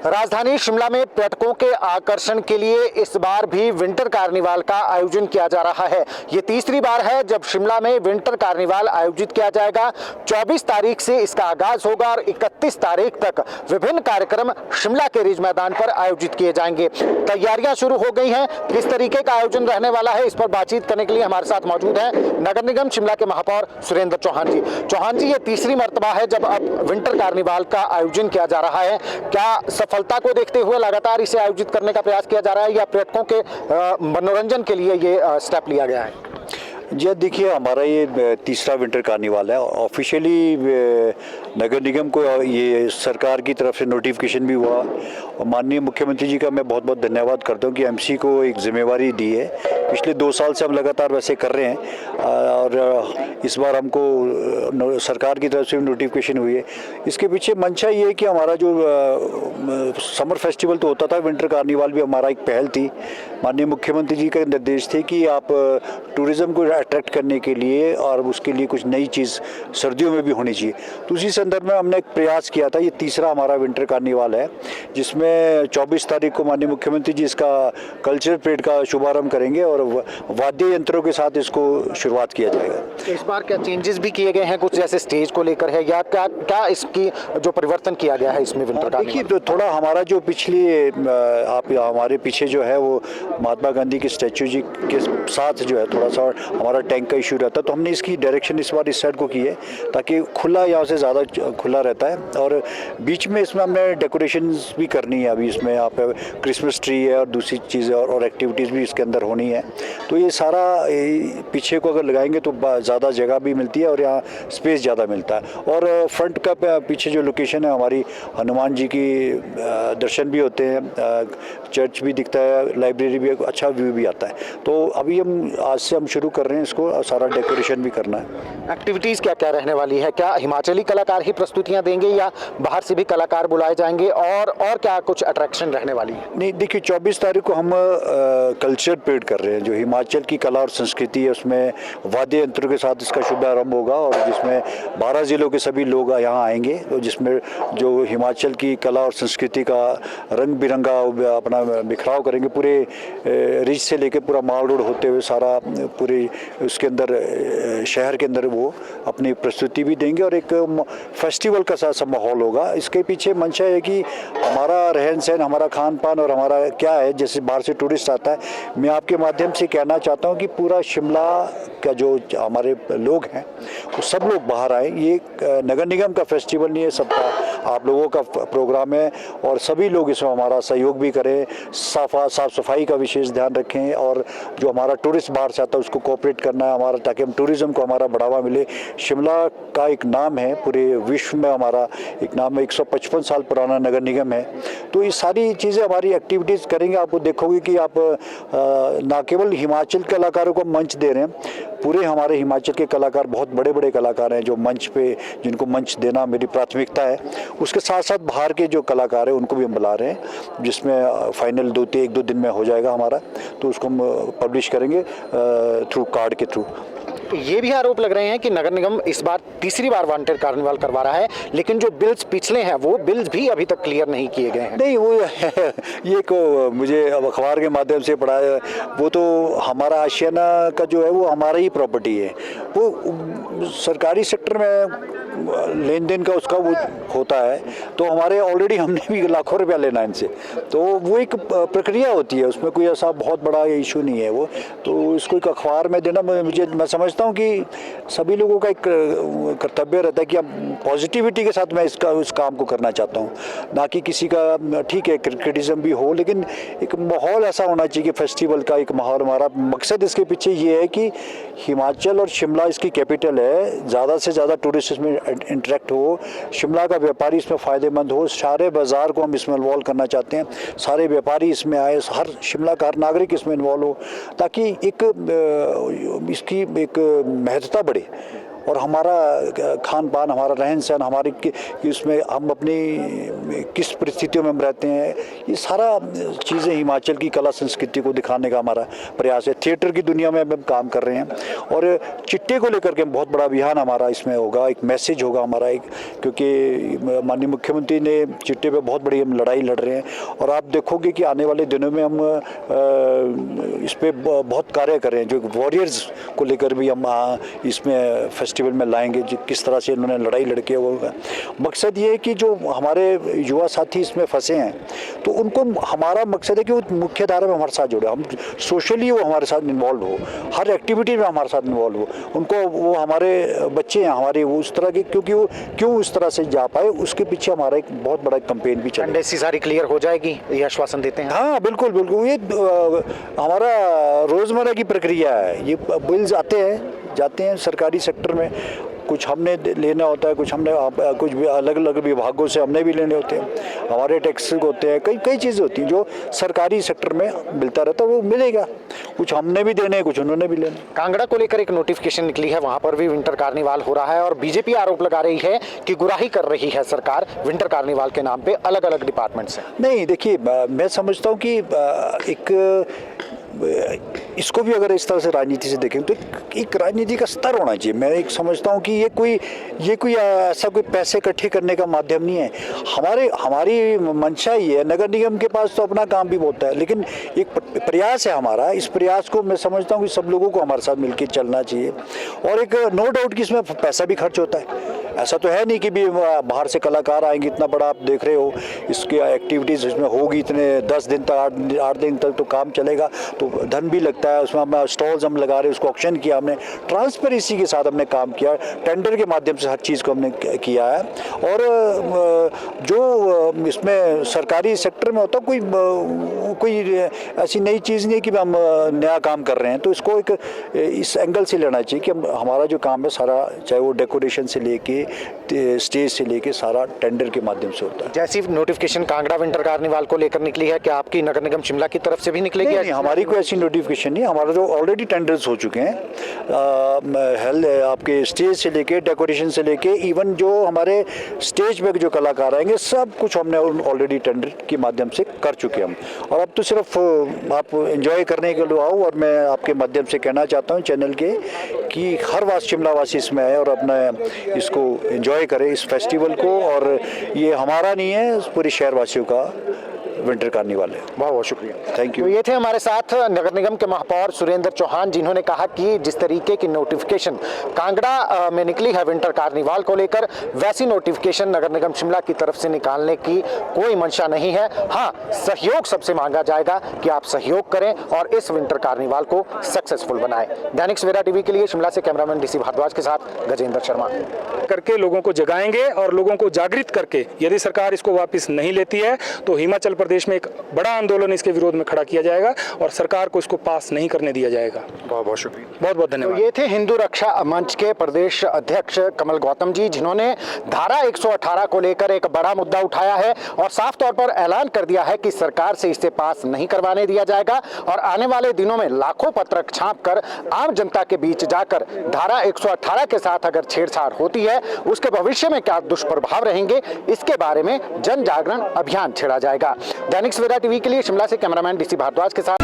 राजधानी शिमला में पर्यटकों के आकर्षण के लिए इस बार भी विंटर कार्निवाल का आयोजन किया जा रहा है। ये तीसरी बार है जब शिमला में विंटर कार्निवाल आयोजित किया जाएगा। 24 तारीख से इसका आगाज होगा और 31 तारीख तक विभिन्न कार्यक्रम शिमला के रिज मैदान पर आयोजित किए जाएंगे। तैयारियां शुरू हो गई हैं। किस तरीके का आयोजन रहने वाला है, इस पर बातचीत करने के लिए हमारे साथ मौजूद है नगर निगम शिमला के महापौर सुरेंद्र चौहान जी। चौहान जी, ये तीसरी मर्तबा है जब अब विंटर कार्निवाल का आयोजन किया जा रहा है। क्या सफलता को देखते हुए लगातार इसे आयोजित करने का प्रयास किया जा रहा है या पर्यटकों के मनोरंजन के लिए ये स्टेप लिया गया है? जी देखिए, हमारा ये तीसरा विंटर कार्निवाल है। ऑफिशियली नगर निगम को ये सरकार की तरफ से नोटिफिकेशन भी हुआ और माननीय मुख्यमंत्री जी का मैं बहुत बहुत धन्यवाद करता हूँ कि एमसी को एक जिम्मेवारी दी है। पिछले 2 साल से हम लगातार वैसे कर रहे हैं और इस बार हमको सरकार की तरफ से भी नोटिफिकेशन हुई है। इसके पीछे मंशा ये है कि हमारा जो समर फेस्टिवल तो होता था, विंटर कार्निवाल भी हमारा एक पहल थी। माननीय मुख्यमंत्री जी का निर्देश थे कि आप टूरिज़्म को अट्रैक्ट करने के लिए और उसके लिए कुछ नई चीज़ सर्दियों में भी होनी चाहिए। तो उसी संदर्भ में हमने एक प्रयास किया था। ये तीसरा हमारा विंटर कार्निवाल है जिसमें 24 तारीख को माननीय मुख्यमंत्री जी इसका कल्चरल परेड का शुभारंभ करेंगे और वाद्य यंत्रों के साथ इसको शुरुआत किया जाएगा। इस बार क्या चेंजेस भी किए गए हैं कुछ, जैसे स्टेज को लेकर है या क्या इसकी जो परिवर्तन किया गया है इसमें विंटर कार्निवाल? देखिए, तो थोड़ा हमारा जो पिछली आप हमारे पीछे जो है वो महात्मा गांधी के स्टैचू जी के साथ जो है थोड़ा सा हमारा टैंक का इशू रहता है, तो हमने इसकी डायरेक्शन इस बार इस साइड को की है ताकि खुला यहाँ से ज़्यादा खुला रहता है। और बीच में इसमें हमने डेकोरेशन भी करनी है। अभी इसमें यहाँ पे क्रिसमस ट्री है और दूसरी चीज़ें और एक्टिविटीज़ भी इसके अंदर होनी है। तो ये सारा पीछे को अगर लगाएंगे तो ज़्यादा जगह भी मिलती है और यहाँ स्पेस ज़्यादा मिलता है। और फ्रंट का पीछे जो लोकेशन है हमारी, हनुमान जी की दर्शन भी होते हैं, चर्च भी दिखता है, लाइब्रेरी भी, अच्छा व्यू भी आता है। तो अभी हम आज से हम शुरू कर रहे हैं इसको और सारा डेकोरेशन भी करना है। एक्टिविटीज़ क्या क्या रहने वाली है? क्या हिमाचली कलाकार ही प्रस्तुतियां देंगे या बाहर से भी कलाकार बुलाए जाएंगे और क्या कुछ अट्रैक्शन रहने वाली है? नहीं, देखिए 24 तारीख को हम कल्चर परेड कर रहे हैं। जो हिमाचल की कला और संस्कृति है उसमें वाद्य यंत्रों के साथ इसका शुभारंभ होगा और जिसमें 12 ज़िलों के सभी लोग यहाँ आएंगे। तो जिसमें जो हिमाचल की कला और संस्कृति का रंग बिरंगा अपना बिखराव करेंगे। पूरे रिज से लेकर पूरा माल रोड होते हुए सारा पूरे उसके अंदर शहर के अंदर वो अपनी प्रस्तुति भी देंगे और एक फेस्टिवल का सा माहौल होगा। इसके पीछे मंशा है कि हमारा रहन सहन, हमारा खान पान और हमारा क्या है, जैसे बाहर से टूरिस्ट आता है, मैं आपके माध्यम से कहना चाहता हूँ कि पूरा शिमला का जो हमारे लोग हैं वो सब लोग बाहर आए। ये नगर निगम का फेस्टिवल नहीं है, सबका आप लोगों का प्रोग्राम है और सभी लोग इसमें हमारा सहयोग भी करें, साफ सफाई का विशेष ध्यान रखें और जो हमारा टूरिस्ट बाहर से आता है उसको कोऑपरेट करना है हमारा, ताकि हम टूरिज़्म को हमारा बढ़ावा मिले। शिमला का एक नाम है, पूरे विश्व में हमारा एक नाम है, 155 साल पुराना नगर निगम है। तो ये सारी चीज़ें हमारी एक्टिविटीज़ करेंगे। आप देखोगे कि आप ना केवल हिमाचल कलाकारों को मंच दे रहे हैं, पूरे हमारे हिमाचल के कलाकार बहुत बड़े बड़े कलाकार हैं जो मंच पे, जिनको मंच देना मेरी प्राथमिकता है। उसके साथ साथ बाहर के जो कलाकार हैं उनको भी हम बुला रहे हैं, जिसमें फाइनल 1-2 दिन में हो जाएगा हमारा। तो उसको हम पब्लिश करेंगे थ्रू कार्ड के थ्रू। ये भी आरोप लग रहे हैं कि नगर निगम इस बार तीसरी बार विंटर कार्निवाल करवा रहा है, लेकिन जो बिल्स पिछले हैं वो बिल्स भी अभी तक क्लियर नहीं किए गए हैं। नहीं, वो ये को मुझे अब अखबार के माध्यम से पढ़ा है, वो तो हमारा आशियाना का जो है वो हमारा ही प्रॉपर्टी है। वो सरकारी सेक्टर में लेन देन का उसका वो होता है, तो हमारे ऑलरेडी हमने भी लाखों रुपया लेना इनसे। तो वो एक प्रक्रिया होती है, उसमें कोई ऐसा बहुत बड़ा इशू नहीं है वो। तो इसको एक अखबार में देना मैं समझता हूँ कि सभी लोगों का एक कर्तव्य रहता है कि अब पॉजिटिविटी के साथ मैं इस काम को करना चाहता हूँ, ना कि किसी का, ठीक है क्रिटिसिज्म भी हो, लेकिन एक माहौल ऐसा होना चाहिए कि फेस्टिवल का एक माहौल। हमारा मकसद इसके पीछे ये है कि हिमाचल और शिमला इसकी कैपिटल है, ज़्यादा से ज़्यादा टूरिस्ट इसमें इंटरेक्ट हो, शिमला का व्यापारी इसमें फ़ायदेमंद हो। सारे बाज़ार को हम इसमें इन्वॉल्व करना चाहते हैं, सारे व्यापारी इसमें आए, हर शिमला का हर नागरिक इसमें इन्वॉल्व हो, ताकि एक इसकी एक महत्ता बढ़े और हमारा खान पान, हमारा रहन सहन, हमारी इसमें हम अपनी किस परिस्थितियों में हम रहते हैं, ये सारा चीज़ें हिमाचल की कला संस्कृति को दिखाने का हमारा प्रयास है। थिएटर की दुनिया में हम काम कर रहे हैं और चिट्टे को लेकर के बहुत बड़ा अभियान हमारा इसमें होगा, एक मैसेज होगा हमारा एक, क्योंकि माननीय मुख्यमंत्री ने चिट्टे पे बहुत बड़ी हम लड़ाई लड़ रहे हैं और आप देखोगे कि आने वाले दिनों में हम इस पे बहुत कार्य कर रहे हैं, जो वॉरियर्स को लेकर भी हम इसमें फेस्टिवल में लाएंगे, जो किस तरह से इन्होंने लड़ाई लड़के वो मकसद ये है कि जो हमारे युवा साथी इसमें फंसे हैं तो उनको, हमारा मकसद है कि वो मुख्य धारा में हमारे साथ जुड़े, हम सोशली वो हमारे साथ इन्वॉल्व हो, हर एक्टिविटी में हमारे साथ इन्वॉल्व हो, उनको वो हमारे बच्चे हैं हमारे, वो उस तरह के, क्योंकि वो क्यों उस तरह से जा पाए उसके पीछे हमारा एक बहुत बड़ा कैंपेन भी चल रहा है। सारी क्लियर हो जाएगी, ये आश्वासन देते हैं? हाँ बिल्कुल बिल्कुल, ये हमारा रोज़मर्रा की प्रक्रिया है, ये बिल्स आते हैं जाते हैं सरकारी सेक्टर में, कुछ हमने लेना होता है, कुछ अलग अलग विभागों से हमने भी लेने होते हैं, हमारे टैक्स होते हैं, कई चीज़ें होती हैं जो सरकारी सेक्टर में मिलता रहता है, वो मिलेगा, कुछ हमने भी देने, कुछ उन्होंने भी लेने। कांगड़ा को लेकर एक नोटिफिकेशन निकली है, वहां पर भी विंटर कार्निवाल हो रहा है और बीजेपी आरोप लगा रही है कि गुराही कर रही है सरकार विंटर कार्निवाल के नाम पे अलग अलग डिपार्टमेंट से। नहीं देखिए, मैं समझता हूँ कि इसको भी अगर इस तरह से राजनीति से देखें तो एक राजनीति का स्तर होना चाहिए। मैं एक समझता हूँ कि ये कोई ऐसा कोई पैसे इकट्ठे करने का माध्यम नहीं है। हमारी मंशा ही है, नगर निगम के पास तो अपना काम भी होता है, लेकिन एक प्रयास है हमारा, इस प्रयास को मैं समझता हूँ कि सब लोगों को हमारे साथ मिलकर चलना चाहिए और एक नो डाउट कि इसमें पैसा भी खर्च होता है। ऐसा तो है नहीं कि भी बाहर से कलाकार आएंगे, इतना बड़ा आप देख रहे हो, इसकी एक्टिविटीज़ इसमें होगी, इतने 10 दिन तक 8 दिन तक तो काम चलेगा, तो धन भी लगता है उसमें। हम स्टॉल्स हम लगा रहे हैं, उसको ऑक्शन किया हमने, ट्रांसपेरेंसी के साथ हमने काम किया, टेंडर के माध्यम से हर चीज़ को हमने किया है। और जो इसमें सरकारी सेक्टर में होता कोई ऐसी नई चीज़ नहीं कि हम नया काम कर रहे हैं, तो इसको एक इस एंगल से लेना चाहिए कि हमारा जो काम है सारा, चाहे वो डेकोरेशन से लेके स्टेज से लेके सारा टेंडर के माध्यम से होता है। जैसी नोटिफिकेशन कांगड़ा विंटर कार्निवाल को लेकर निकली है, क्या आपकी नगर निगम शिमला की तरफ से भी निकलेगी? नहीं, हमारी कोई ऐसी नोटिफिकेशन नहीं, हमारा जो ऑलरेडी टेंडर्स हो चुके हैं, आपके स्टेज से लेके डेकोरेशन से लेके इवन जो हमारे स्टेज पे जो कलाकार आएंगे, सब कुछ हमने ऑलरेडी टेंडर के माध्यम से कर चुके हैं हम। और अब तो सिर्फ आप एंजॉय करने के लिए आओ, और मैं आपके माध्यम से कहना चाहता हूँ चैनल के कि हर शिमला वासी इसमें आए और अपना इसको एंजॉय करें इस फेस्टिवल को, और ये हमारा नहीं है, पूरे शहर वासियों का विंटर कार्निवाल है। बहुत बहुत शुक्रिया, थैंक यू। तो ये थे हमारे साथ नगर निगम के महापौर सुरेंद्र चौहान, जिन्होंने कहा कि जिस तरीके की नोटिफिकेशन कांगड़ा में निकली है विंटर कार्निवाल को लेकर, वैसी नोटिफिकेशन नगर निगम शिमला की तरफ से निकालने की कोई मंशा नहीं है। हाँ, सहयोग सबसे मांगा जाएगा कि आप सहयोग करें और इस विंटर कार्निवाल को सक्सेसफुल बनाएं। दैनिक सवेरा टीवी के लिए शिमला से कैमरामैन डीसी भारद्वाज के साथ गजेंद्र शर्मा। करके लोगों को जगाएंगे और लोगों को जागृत करके, यदि सरकार इसको वापस नहीं लेती है तो हिमाचल प्रदेश में एक बड़ा आंदोलन इसके विरोध में खड़ा किया जाएगा और सरकार को इसको पास नहीं करने दिया जाएगा। बहुत बहुत शुक्रिया, बहुत बहुत धन्यवाद। तो ये थे हिंदू रक्षा मंच के प्रदेश अध्यक्ष कमल गौतम जी, जिन्होंने धारा 118 को लेकर एक बड़ा मुद्दा उठाया है और साफ तौर पर ऐलान कर दिया है कि सरकार से इसे पास नहीं करवाने दिया जाएगा और आने वाले दिनों में लाखों पत्रक छापकर आम जनता के बीच जाकर धारा 118 के साथ अगर छेड़छाड़ होती है, उसके भविष्य में क्या दुष्प्रभाव रहेंगे, इसके बारे में जन जागरण अभियान छेड़ा जाएगा। दैनिक सवेरा टीवी के लिए शिमला से कैमरामैन डीसी भारद्वाज के साथ